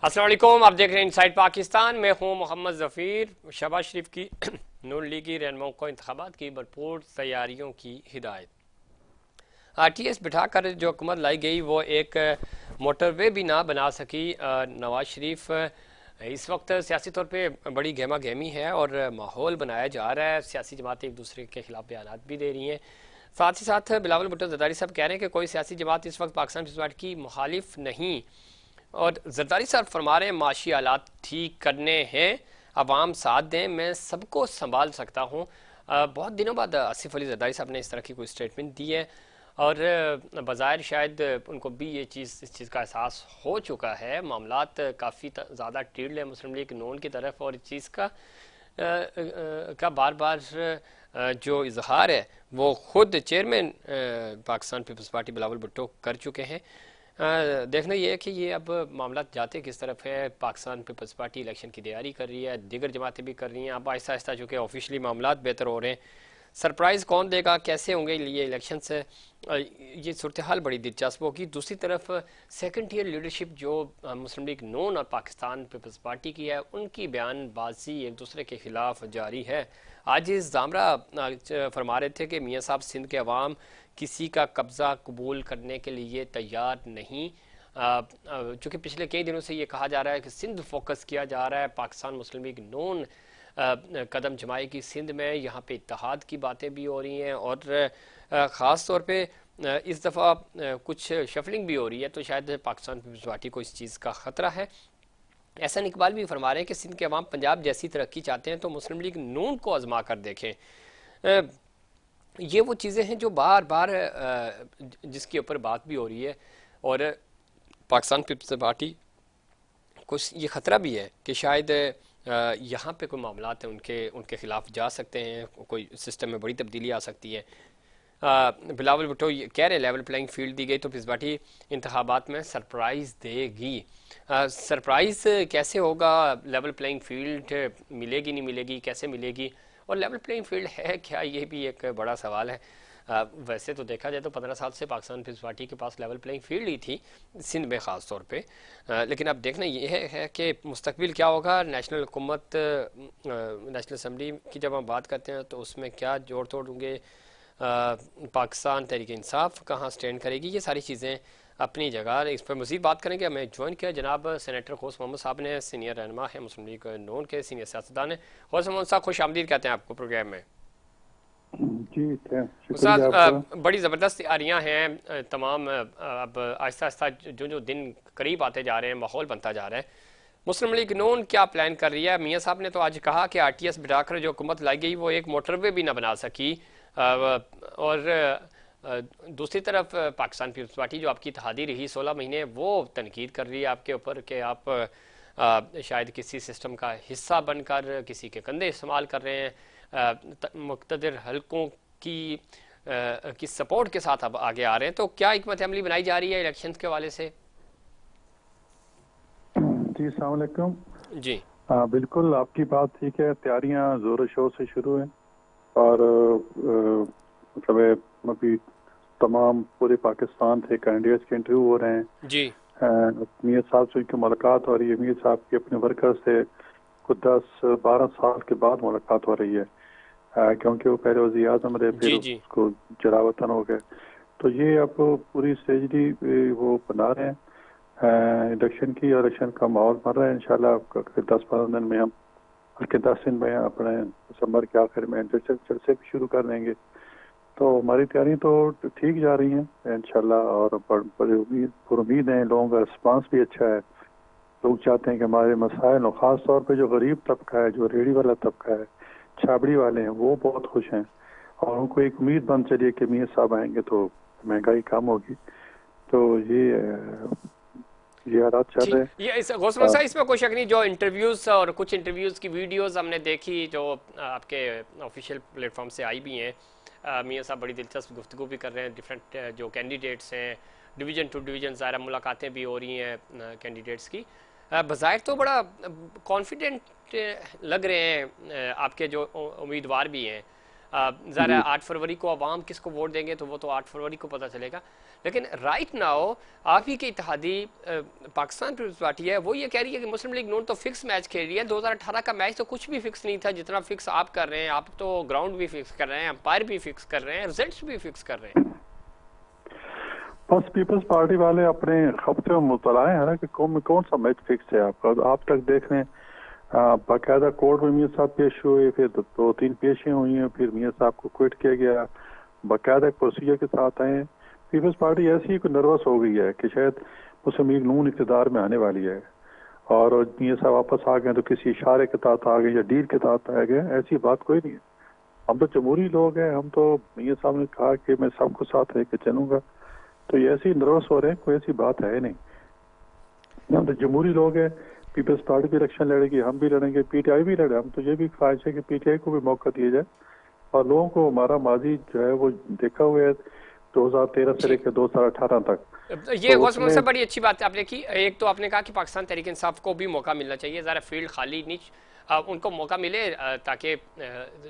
अस्सलाम वालेकुम, आप देख रहे हैं इनसाइड पाकिस्तान। मैं हूं मोहम्मद ज़फ़ीर। शहबाज शरीफ की नून लीगी रहनुमाओं को इंतखाबात की भरपूर तैयारियों की हिदायत। RTS बिठाकर जो हुकूमत लाई गई वो एक मोटरवे भी ना बना सकी। नवाज शरीफ इस वक्त सियासी तौर पे बड़ी गहमा गहमी है और माहौल बनाया जा रहा है। सियासी जमातें एक दूसरे के खिलाफ बयान भी दे रही हैं। साथ ही साथ बिलावल भुट्टो जरदारी साहब कह रहे हैं कि कोई सियासी जमात इस वक्त पाकिस्तान पीपल्स पार्टी की मुखालिफ नहीं। और जरदारी साहब फरमा रहे हैं माशी हालात ठीक करने हैं, अवाम साथ दें, मैं सबको संभाल सकता हूँ। बहुत दिनों बाद आसिफ अली जरदारी साहब ने इस तरह की कोई स्टेटमेंट दी है और बज़ाहिर शायद उनको भी ये चीज़ इस चीज़ का एहसास हो चुका है। मामलात काफ़ी ज़्यादा टिल्ड है मुस्लिम लीग नून की तरफ और इस चीज़ का बार बार जो इजहार है वो खुद चेयरमैन पाकिस्तान पीपल्स पार्टी बिलावल भुट्टो कर चुके हैं। देखना यह है कि ये अब मामला जाते किस तरफ है। पाकिस्तान पीपल्स पार्टी इलेक्शन की तैयारी कर रही है, दीगर जमातें भी कर रही हैं। अब आहिस्ता आहिस्ता चूँकि ऑफिशियली मामला बेहतर हो रहे हैं, सरप्राइज़ कौन देगा, कैसे होंगे ये इलेक्शन से, ये सूरत हाल बड़ी दिलचस्प होगी। दूसरी तरफ सेकंड ईयर लीडरशिप जो मुस्लिम लीग नून और पाकिस्तान पीपल्स पार्टी की है, उनकी बयानबाजी एक दूसरे के खिलाफ जारी है। आज इस जामरा फरमा रहे थे कि मियाँ साहब सिंध के अवाम किसी का कब्ज़ा कबूल करने के लिए तैयार नहीं। चूँकि पिछले कई दिनों से ये कहा जा रहा है कि सिंध फोकस किया जा रहा है, पाकिस्तान मुस्लिम लीग नून कदम जमाएगी सिंध में, यहाँ पे इत्तेहाद की बातें भी हो रही हैं और ख़ास तौर पे इस दफ़ा कुछ शफलिंग भी हो रही है, तो शायद पाकिस्तान पीपल्स पार्टी को इस चीज़ का ख़तरा है। एहसान इकबाल भी फरमा रहे हैं कि सिंध के अवाम पंजाब जैसी तरक्की चाहते हैं तो मुस्लिम लीग नून को आजमा कर देखें। ये वो चीज़ें हैं जो बार बार जिसके ऊपर बात भी हो रही है और पाकिस्तान पीपल्स पार्टी को ये ख़तरा भी है कि शायद यहाँ पे कोई मामलात हैं उनके उनके खिलाफ जा सकते हैं, कोई सिस्टम में बड़ी तब्दीली आ सकती है। बिलावल भुट्टो कह रहे हैं लेवल प्लेइंग फील्ड दी गई तो पीपल्स पार्टी इंतखाबात में सरप्राइज़ देगी। सरप्राइज़ कैसे होगा, लेवल प्लेइंग फील्ड मिलेगी नहीं मिलेगी, कैसे मिलेगी और लेवल प्लेइंग फील्ड है क्या, ये भी एक बड़ा सवाल है। वैसे तो देखा जाए तो 15 साल से पाकिस्तान पीपल्स पार्टी के पास लेवल प्लेइंग फील्ड ही थी सिंध में ख़ास तौर पे। लेकिन अब देखना ये है कि मुस्तकबिल क्या होगा। नेशनल हुकूमत नेशनल असम्बली की जब हम बात करते हैं तो उसमें क्या जोड़ तोड़ होंगे, पाकिस्तान तहरीक इंसाफ कहाँ स्टैंड करेगी, ये सारी चीज़ें अपनी जगह। इस पर मज़ीद बात करेंगे। हमें ज्वाइन किया जनाब सेनेटर खोस मोहम्मद साहब ने, सीनियर रहनुमा है मुस्लिम लीग नून के, सीनियर सियासतदान है। खोस मोहम्मद साहब खुश आमदीद कहते हैं आपको प्रोग्राम में। जी शुक्रिया आपका। उस्ताद बड़ी ज़बरदस्त तैयारियाँ हैं तमाम। अब आहिस्ता आहिस्ता जो जो दिन करीब आते जा रहे हैं माहौल बनता जा रहा है। मुस्लिम लीग नून क्या प्लान कर रही है? मियाँ साहब ने तो आज कहा कि RTS बिठाकर जो हुकूमत लाई गई वो एक मोटरवे भी ना बना सकी। और दूसरी तरफ पाकिस्तान पीपल्स पार्टी जो आपकी इत्तेहादी रही 16 महीने, वो तनकीद कर रही है आपके ऊपर कि आप शायद किसी सिस्टम का हिस्सा बनकर किसी के कंधे इस्तेमाल कर रहे हैं, मुक़्तदिर हलकों की सपोर्ट के साथ अब आगे आ रहे हैं। तो क्या हिकमत अमली बनाई जा रही है इलेक्शन के हवाले से? जी अस्सलाम वालेकुम। जी बिल्कुल आपकी बात ठीक है, तैयारियां जोर शोर से शुरू हैं और मतलब अभी तमाम पूरे पाकिस्तान से कैंडिडेट्स के इंटरव्यू हो रहे हैं। जी मीर साहब से उनकी मुलाकात हो रही है, मीर साहब के अपने वर्कर से कुछ 10-12 साल के बाद मुलाकात हो रही है, क्योंकि वो पहले वज़ीर आज़म रहे, फिर जी जी उसको जलावतन हो गए। तो ये अब पूरी स्ट्रेटजी वो बना रहे हैं इलेक्शन की। इलेक्शन का माहौल बन रहा है इंशाल्लाह 10-15 दिन में हम, बल्कि 10 दिन में अपने दिसंबर के आखिर में जलसे भी शुरू कर देंगे। तो हमारी तैयारी तो ठीक जा रही हैं इंशाल्लाह और बड़ी उम्मीद है। लोगों का रिस्पांस भी अच्छा है। लोग चाहते हैं कि हमारे मसाइल, और ख़ास तौर पे जो गरीब तबका है, जो रेहड़ी वाला तबका है, छाबड़ी वाले हैं, वो बहुत खुश हैं और उनको एक उम्मीद बन चली है कि मियाँ साहब आएंगे तो महंगाई कम होगी। तो ये हालात चल रहे ये गौसमान हैं। साहब इसमें कोई शक नहीं। जो इंटरव्यूज़ और कुछ इंटरव्यूज़ की वीडियोज़ हमने देखी जो आपके ऑफिशियल प्लेटफॉर्म से आई भी हैं, मियाँ साहब बड़ी दिलचस्प गुफ्तगू भी कर रहे हैं। डिफरेंट जो कैंडिडेट्स हैं, डिवीज़न टू डिवीज़न ज़ाहिर मुलाकातें भी हो रही हैं कैंडिडेट्स की। बज़ाहिर तो बड़ा कॉन्फिडेंट लग रहे हैं आपके जो उम्मीदवार भी हैं। ज़ाहिर है जी 8 फरवरी को अवाम किसको वोट देंगे तो वो तो 8 फरवरी को पता चलेगा। लेकिन राइट नाउ आप ही की इत्तेहादी पाकिस्तान पीपल्स पार्टी है वो ये कह रही है कि मुस्लिम लीग नून तो फिक्स मैच खेल रही है। 2018 का मैच तो कुछ भी फिक्स नहीं था जितना फिक्स आप कर रहे हैं। आप तो ग्राउंड भी फिक्स कर रहे हैं, अंपायर भी फिक्स कर रहे हैं, रिजल्ट्स भी फिक्स कर रहे हैं। बस पीपल्स पार्टी वाले अपने खपते में मुबतला है ना कि कौन सा मैच फिक्स है आपका। आप तक देख रहे हैं बाकायदा कोर्ट में मियां साहब पेश हुए, फिर दो तीन पेशियां हुई हैं, फिर मियां साहब को क्विट किया गया, बाकायदा प्रोसीजर के साथ आए हैं। पीपल्स पार्टी ऐसी ही नर्वस हो गई है कि शायद मुस्लिम लीग नून इक़्तिदार में आने वाली है और मियां साहब वापस आ गए तो किसी इशारे के तहत आ गए या डील के तहत आ गए। ऐसी बात कोई नहीं है। हम तो जमहूरी लोग हैं। हम तो मियां साहब ने कहा कि मैं सबको साथ लेके चलूंगा, तो ये ऐसी नर्वस हो रहे हैं, कोई ऐसी बात है नहीं। हम तो जमहूरी लोग हैं। पीपल्स पार्टी भी इलेक्शन लड़ेगी, हम भी लड़ेंगे, पीटीआई भी लड़े। हम तो ये भी ख्वाहिश है कि पीटीआई को भी मौका दिया जाए और लोगों को हमारा माजी जो है वो देखा हुआ है 2013 से लेकर 2018 तक। ये तो उसमें उसमें से बड़ी अच्छी बात आपने की। एक तो आपने कहा कि पाकिस्तान तहरीक इंसाफ को भी मौका मिलना चाहिए, ज़रा फील्ड खाली नहीं, उनको मौका मिले ताकि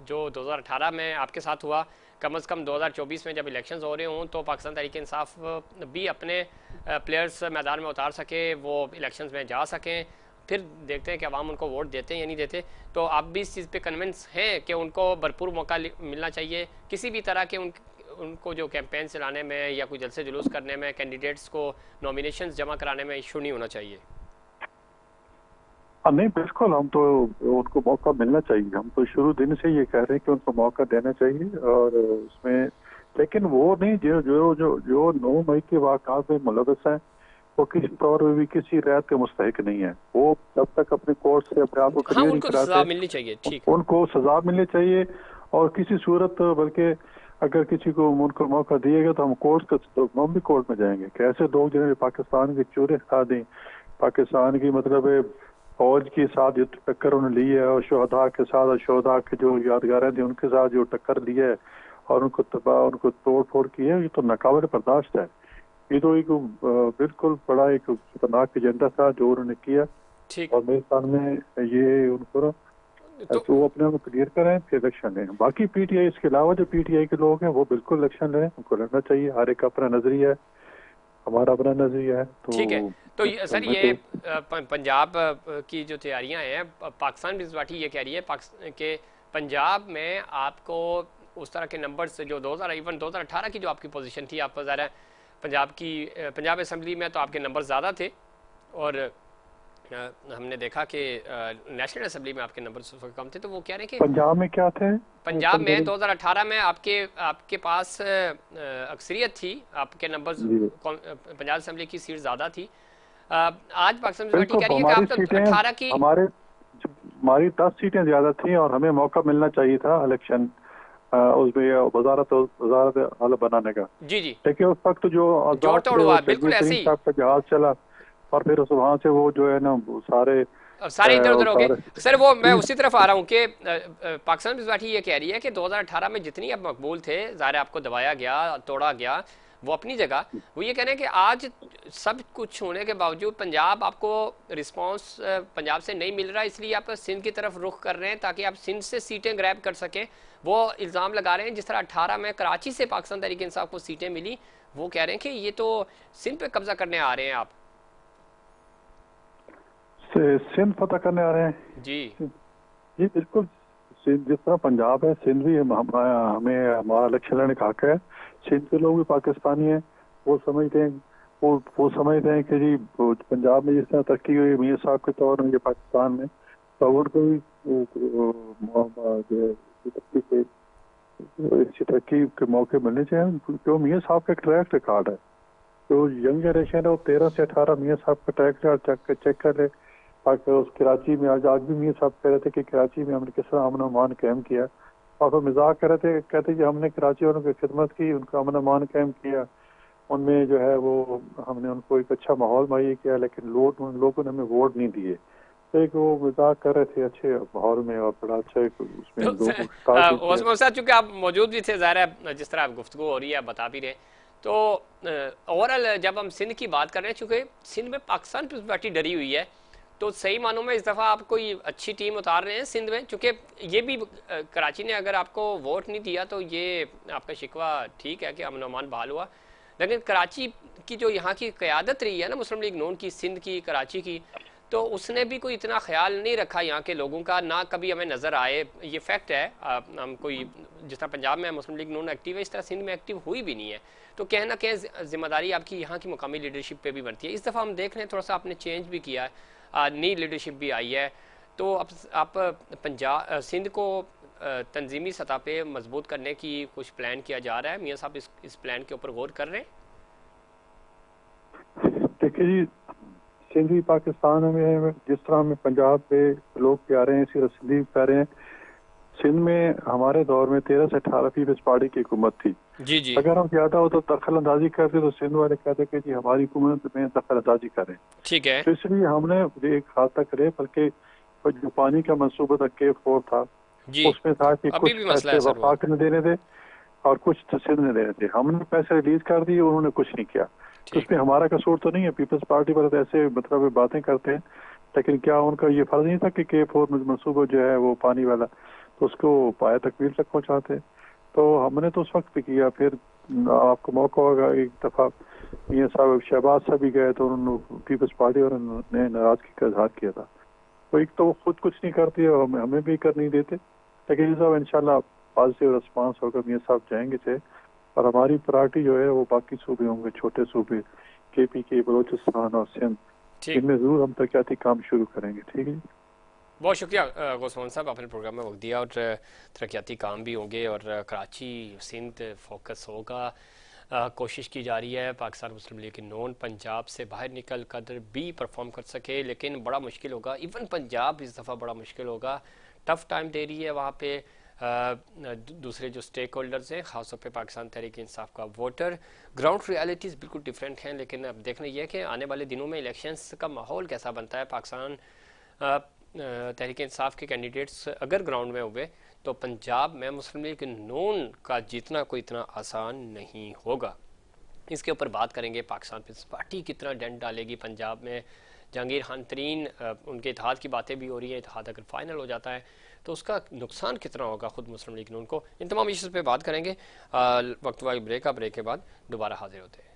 जो 2018 में आपके साथ हुआ कम से कम 2024 में जब इलेक्शंस हो रहे हों तो पाकिस्तान तहरीक इंसाफ भी अपने प्लेयर्स मैदान में उतार सके, वो इलेक्शंस में जा सकें। फिर देखते हैं कि अवाम उनको वोट देते हैं या नहीं देते। तो आप भी इस चीज़ पे कन्विंस हैं कि उनको भरपूर मौका मिलना चाहिए किसी भी तरह के उनको जो कैंपेन चलाने में या कोई जलसे जुलूस करने में, कैंडिडेट्स को नॉमिनेशंस जमा कराने में इशू नहीं होना चाहिए। नहीं बिल्कुल, हम तो उनको मौका मिलना चाहिए। हम तो शुरू दिन से ये कह रहे हैं कि उनको मौका देना चाहिए और उसमें, लेकिन वो नहीं जो जो जो जो 9 मई के वाक़ात में मुलव्वस हैं वो किसी तौर पर भी किसी रियायत के मुस्तहिक नहीं है। वो जब तक अपने कोर्ट से अपने आप को हाँ, क्लियर नहीं उनको सजा कराते मिलनी चाहिए। ठीक, उनको सजा मिलनी चाहिए और किसी सूरत बल्कि अगर किसी को उनको मौका दिएगा तो हम कोर्ट का तो हम भी कोर्ट में जाएंगे। कैसे लोग जिन्होंने पाकिस्तान की चोरी खा दी, पाकिस्तान की मतलब फौज के साथ जो टक्कर उन्होंने ली है और शोहदा के साथ और शोहदा के जो यादगारें थी उनके साथ जो टक्कर ली है और उनको तबाह उनको तोड़ फोड़ की है, ये तो नाकाबिल बर्दाश्त है। ये तो एक बिल्कुल बड़ा एक खतरनाक एजेंडा था जो उन्होंने किया ठीक। और मेरे सामने ये उनको तो वो अपने आप क्लियर करें फिर इलेक्शन लें। बाकी पीटीआई इसके अलावा जो पीटीआई के लोग हैं वो बिल्कुल इलेक्शन लें, उनको लड़ना चाहिए। हर एक का अपना नजरिया है, हमारा अपना नजरिया है। ठीक है। तो सर मैं ये तो पंजाब की जो तैयारियां हैं, पाकिस्तान पीपल्स पार्टी ये कह रही है कि पंजाब में आपको उस तरह के नंबर्स जो 2018 की जो आपकी पोजीशन थी, आप ज़रा पंजाब असेंबली में तो आपके नंबर ज़्यादा थे और हमने देखा कि नेशनल असेंबली में आपके नंबर कम थे। तो वो कह रहे हैं कि पंजाब में क्या थे, पंजाब में 2018 में आपके पास अक्सरियत थी, आपके नंबर्स पंजाब असेंबली की सीट ज़्यादा थी। आज पाकिस्तान पार्टी कह रही है कि आप तो 18 की हमारी 10 सीटें ज्यादा थी और हमें मौका मिलना चाहिए था इलेक्शन उसमें वजारत आला बनाने का। जी जी, देखिए उस वक्त जो जोड़ तोड़ हुआ बिल्कुल ऐसे ही, का जहाज चला और फिर उस वहां से वो जो है ना सारे इधर उधर हो गए। सर वो मैं उसी तरफ आ रहा हूँ कि पाकिस्तान पीपल्स पार्टी ये कह रही है कि 2018 में जितनी अब मकबूल थे, ज़ाहिर आपको दबाया गया, तोड़ा गया, वो अपनी जगह। वो ये कह रहे हैं कि आज सब कुछ होने के बावजूद पंजाब आपको रिस्पांस पंजाब से नहीं मिल रहा, इसलिए आप सिंध की तरफ रुख कर रहे हैं ताकि आप सिंध से सीटें ग्रैब कर सकें। वो इल्ज़ाम लगा रहे हैं जिस तरह 18 में कराची से पाकिस्तान तहरीक इंसाफ को सीटें मिली, वो कह रहे हैं कि ये तो सिंध पे कब्जा करने आ रहे हैं आप। सिंध फतह करने आ रहे हैं जी जी बिल्कुल। जिस तरह पंजाब है सिंध भी हमें हमारा इलेक्शन लड़ने का हक है। सिंध के लोग भी पाकिस्तानी हैं, वो समझते हैं वो समझते हैं कि जी पंजाब में जिस तरह तरक्की हुई मियां साहब के तौर में पाकिस्तान में, तो उनको भी इसी तरक्की के मौके मिलने चाहिए। जो मियां साहब का ट्रैक रिकॉर्ड है, जो यंग जनरेशन है वो 13 से 18 मियां साहब का ट्रैक रिकॉर्ड चेक कर ले। उस कराची में आज भी मियां साहब कह रहे थे कि कराची में हमने किस तरह अमन अमान कायम किया और फिर मजाक कर रहे थे, कहते कि हमने कराची वालों की खिदमत की, उनका अमन अमान कायम किया, उनमें जो है वो हमने उनको एक अच्छा माहौल मुहैया किया, लेकिन लोगों ने हमें वोट नहीं दिए। तो एक वो मजाक कर रहे थे अच्छे माहौल में और बड़ा अच्छा उसमें सर चूंकि आप मौजूद भी थे, ज़ाहिर है जिस तरह आप गुफ्तगू हो रही है आप बता भी रहे, तो ओवरऑल जब हम सिंध की बात कर रहे हैं, चूंकि सिंध में पाकिस्तान पीपल्स पार्टी डरी हुई है, तो सही मानों में इस दफ़ा आप कोई अच्छी टीम उतार रहे हैं सिंध में, चूँकि ये भी कराची ने अगर आपको वोट नहीं दिया तो ये आपका शिकवा ठीक है कि अमन अमान बहाल हुआ, लेकिन कराची की जो यहाँ की क़यादत रही है ना मुस्लिम लीग नून की, सिंध की, कराची की, तो उसने भी कोई इतना ख्याल नहीं रखा यहाँ के लोगों का, ना कभी हमें नज़र आए। ये फैक्ट है। हम कोई जिस तरह पंजाब में मुस्लिम लीग नून एक्टिव है, इस तरह सिंध में एक्टिव हुई भी नहीं है। तो कहीं ना कहीं जिम्मेदारी आपकी यहाँ की मुकामी लीडरशिप पे भी बनती है। इस दफ़ा हम देख रहे हैं थोड़ा सा आपने चेंज भी किया है, नई लीडरशिप भी आई है। तो अब आप पंजाब सिंध को तंजीमी सतह पे मजबूत करने की कुछ प्लान किया जा रहा है। मियाँ साहब इस प्लान के ऊपर गौर कर रहे हैं? देखिए जी, सिंधी पाकिस्तान में जिस तरह में पंजाब पे लोग भी आ रहे हैं, इसी तरह सिंधी भी आ रहे हैं। सिंध में हमारे दौर में 13 से 18 पीपल्स पार्टी की हुकूमत थी। जी जी। अगर हम ज्यादा हो तो दखल अंदाजी करते तो सिंध वाले कहते कि जी हमारी हुकूमत में दखल अंदाजी करें। ठीक है तो इसलिए हमने एक हाथ तक करे, बल्कि जो पानी का मंसूबा था K4 था, जी। उसमें था कि अभी कुछ भी मसला पैसे है सर वो। वफाक ने देने थे और कुछ सिंध ने देने थे। हमने पैसे रिलीज कर दिए, उन्होंने कुछ नहीं किया। तो ठीक। उसमें हमारा कसूर तो नहीं है। पीपल्स पार्टी वाले तो ऐसे मतलब बातें करते हैं, लेकिन क्या उनका ये फर्ज नहीं था कि K4 मंसूबा जो है वो पानी वाला, तो उसको पाया तकमील तक पहुंचाते। तो हमने तो उस वक्त भी किया। फिर आपको मौका होगा, एक दफा मियां साहब शहबाज साहब भी गए तो उन्होंने पीपल्स पार्टी और ने नाराजगी का इजहार किया था। तो एक तो वो खुद कुछ नहीं करती है और हमें भी कर नहीं देते। लेकिन साहब इंशाल्लाह पॉजिटिव रिस्पांस होगा, मियां साहब जाएंगे थे और हमारी प्रायोरिटी जो है वो बाकी सूबे होंगे, छोटे सूबे KPK, बलोचिस्तान और सिंध, ठीक। इनमें जरूर हम तरक्याती काम शुरू करेंगे। ठीक है जी। बहुत शुक्रिया गौसमान साहब, आपने प्रोग्राम में वक्त दिया। और तरक्याती काम भी होंगे और कराची सिंध फोकस होगा। कोशिश की जा रही है पाकिस्तान मुस्लिम लीग नून पंजाब से बाहर निकल कर भी परफॉर्म कर सके, लेकिन बड़ा मुश्किल होगा। इवन पंजाब इस दफ़ा बड़ा मुश्किल होगा, टफ टाइम दे रही है वहाँ पे। दूसरे जो स्टेक होल्डर्स हैं, ख़ासतौर पे पाकिस्तान तहरीक इंसाफ का वोटर, ग्राउंड रियलिटीज़ बिल्कुल डिफरेंट हैं। लेकिन अब देखना यह है कि आने वाले दिनों में इलेक्शंस का माहौल कैसा बनता है। पाकिस्तान तहरीक इंसाफ के कैंडिडेट्स अगर ग्राउंड में हुए तो पंजाब में मुस्लिम लीग नून का जीतना कोई इतना आसान नहीं होगा। इसके ऊपर बात करेंगे। पाकिस्तान पीपल्स पार्टी कितना डेंट डालेगी पंजाब में। जहांगीर खान तरीन उनके इत्तेहाद की बातें भी हो रही हैं, इत्तेहाद अगर फाइनल हो जाता है तो उसका नुकसान कितना होगा खुद मुस्लिम लीग नून को। इन तमाम इश्यूज़ पे बात करेंगे वक्त वाली ब्रेक के बाद दोबारा हाजिर होते हैं।